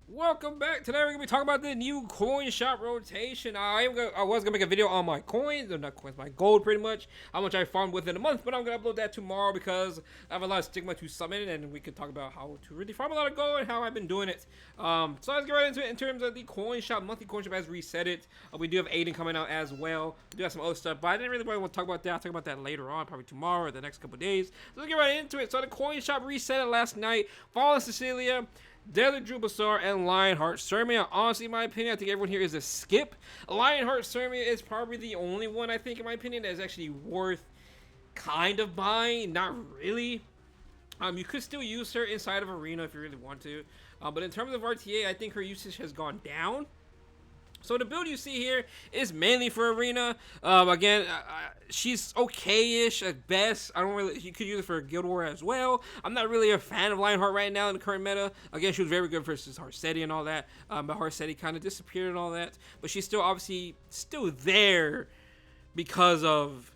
Welcome back. Today we're gonna be talking about the new coin shop rotation. I was gonna make a video on my coins, or not coins, my gold, pretty much how much I farmed within a month. But I'm gonna upload that tomorrow because I have a lot of stigma to summon, and we can talk about how to really farm a lot of gold and how I've been doing it. So let's get right into it. In terms of the coin shop, monthly coin shop has reset it. We do have Aiden coming out as well. We do have some other stuff, but I didn't really want to talk about that. I'll talk about that later on, probably tomorrow or the next couple days. So let's get right into it. So the coin shop reset it last night. Fallen Cecilia, Deadly Bazaar, and Lionheart Sermia. Honestly, in my opinion, I think everyone here is a skip. Lionheart Sermia is probably the only one, I think, in my opinion, that is actually worth kind of buying. Not really. You could still use her inside of Arena if you really want to. But in terms of RTA, I think her usage has gone down. So the build you see here is mainly for Arena. Again, she's okay-ish at best. I don't really. You could use it for Guild War as well. I'm not really a fan of Lionheart right now in the current meta. Again, she was very good versus Harsetti and all that. But Harsetti kind of disappeared and all that. But she's still obviously still there because of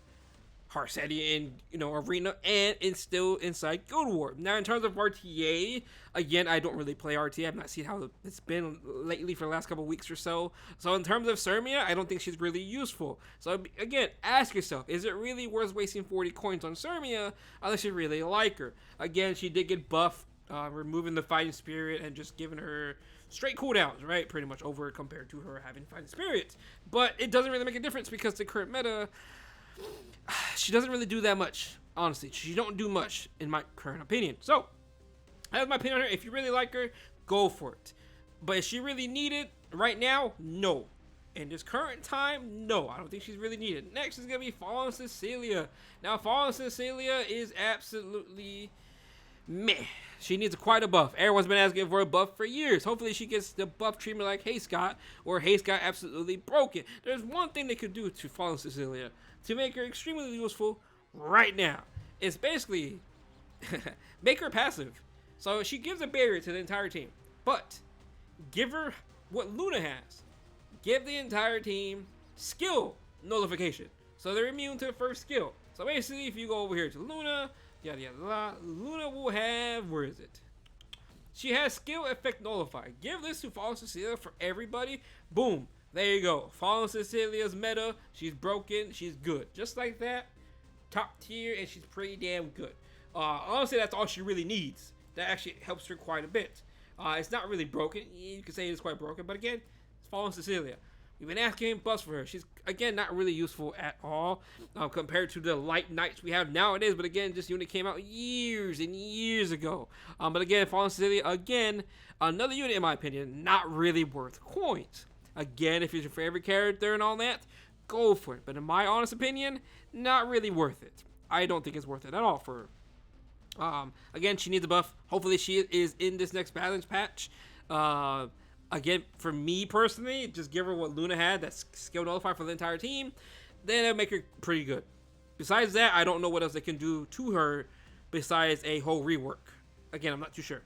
Harsetti in Arena, and it's still inside Guild War. Now in terms of RTA, again, I don't really play RTA. I've not seen how it's been lately for the last couple weeks or so. So in terms of Sermia, I don't think she's really useful. So again, ask yourself, is it really worth wasting 40 coins on Sermia unless you really like her? Again, she did get buffed, removing the fighting spirit and just giving her straight cooldowns, right? Pretty much over compared to her having fighting spirit. But it doesn't really make a difference because the current meta, she doesn't really do that much. Honestly, she don't do much in my current opinion. So that's my opinion on her. If you really like her, go for it. But is she really needed right now? No. In this current time, no. I don't think she's really needed. Next is gonna be Fallen Cecilia. Now, Fallen Cecilia is absolutely meh. She needs quite a buff. Everyone's been asking for a buff for years. Hopefully she gets the buff treatment like Haste got, or Haste got absolutely broken. There's one thing they could do to Fallen Cecilia to make her extremely useful right now. It's basically make her passive. So she gives a barrier to the entire team. But give her what Luna has. Give the entire team skill nullification. So they're immune to the first skill. So basically, if you go over here to Luna, yada yada yada, Luna will have, where is it? She has skill effect nullify. Give this to Fallen Cecilia for everybody. Boom. There you go. Fallen Cecilia's meta. She's broken. She's good. Just like that. Top tier, and she's pretty damn good. Honestly, that's all she really needs. That actually helps her quite a bit. It's not really broken. You could say it's quite broken, but again, it's Fallen Cecilia. We've been asking buffs for her. She's, again, not really useful at all compared to the light knights we have nowadays. But again, this unit came out years and years ago. But again, Fallen Cecilia, again, another unit, in my opinion, not really worth coins. Again, if it's your favorite character and all that, go for it. But in my honest opinion, not really worth it. I don't think it's worth it at all for her. Again, she needs a buff. Hopefully she is in this next balance patch. Again, for me personally, just give her what Luna had, that's skill nullified for the entire team, then it'll make her pretty good. Besides that, I don't know what else they can do to her besides a whole rework. Again, I'm not too sure.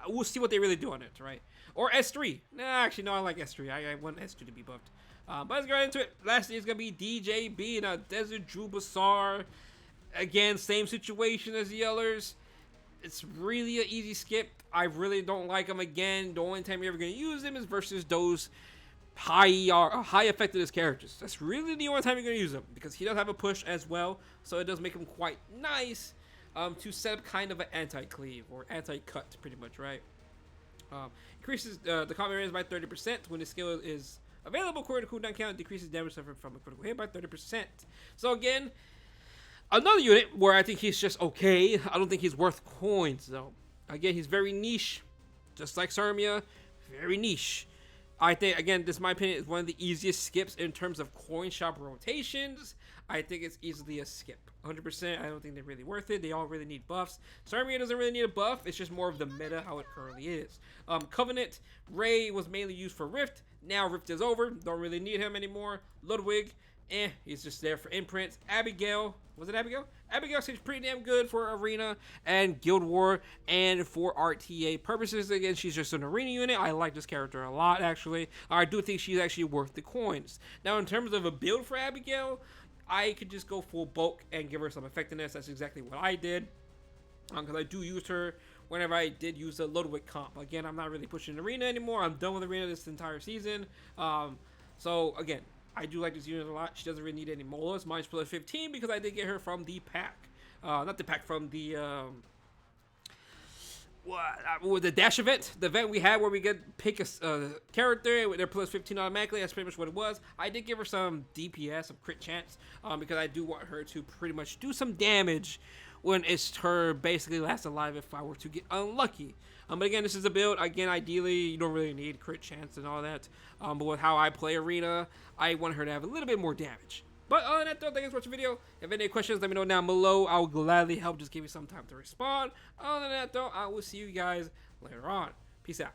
We'll see what they really do on it, right? Or S3. Nah, actually, no, I like S3. I want S2 to be buffed. But let's get right into it. Lastly, it's going to be DJB and Desert Bazaar. Again, same situation as the others. It's really an easy skip. I really don't like him. Again, the only time you're ever going to use him is versus those high effectiveness characters. That's really the only time you're going to use him, because he does have a push as well, so it does make him quite nice to set up kind of an anti-cleave or anti-cut, pretty much, right? Increases the combat range by 30% when the skill is available according to cooldown count. Decreases damage suffered from a critical hit by 30%. So again, another unit where I think he's just okay. I don't think he's worth coins, though. Again, he's very niche, just like Sermia, very niche. I think, again, this, in my opinion, is one of the easiest skips in terms of coin shop rotations. I think it's easily a skip. 100%, I don't think they're really worth it. They all really need buffs. Sermia doesn't really need a buff. It's just more of the meta, how it currently is. Covenant, Ray was mainly used for Rift. Now Rift is over. Don't really need him anymore. Ludwig, he's just there for imprints. Abigail, was it Abigail? Abigail seems pretty damn good for Arena and Guild War and for RTA purposes. Again, she's just an Arena unit. I like this character a lot, actually. I do think she's actually worth the coins. Now, in terms of a build for Abigail, I could just go full bulk and give her some effectiveness. That's exactly what I did. Because I do use her whenever I did use the Ludwig comp. Again, I'm not really pushing Arena anymore. I'm done with Arena this entire season. So again, I do like this unit a lot. She doesn't really need any Molas. Mine's plus 15 because I did get her from the pack. Not the pack, from the the dash event, the event we had where we get pick a character with their plus 15 automatically. That's pretty much what it was. I did give her some DPS, some crit chance, because I do want her to pretty much do some damage when it's her basically last alive if I were to get unlucky. But again, this is a build. Again, ideally, you don't really need crit chance and all that. But with how I play Arena, I want her to have a little bit more damage. But other than that, though, thank you for watching the video. If you have any questions, let me know down below. I will gladly help. Just give you some time to respond. Other than that, though, I will see you guys later on. Peace out.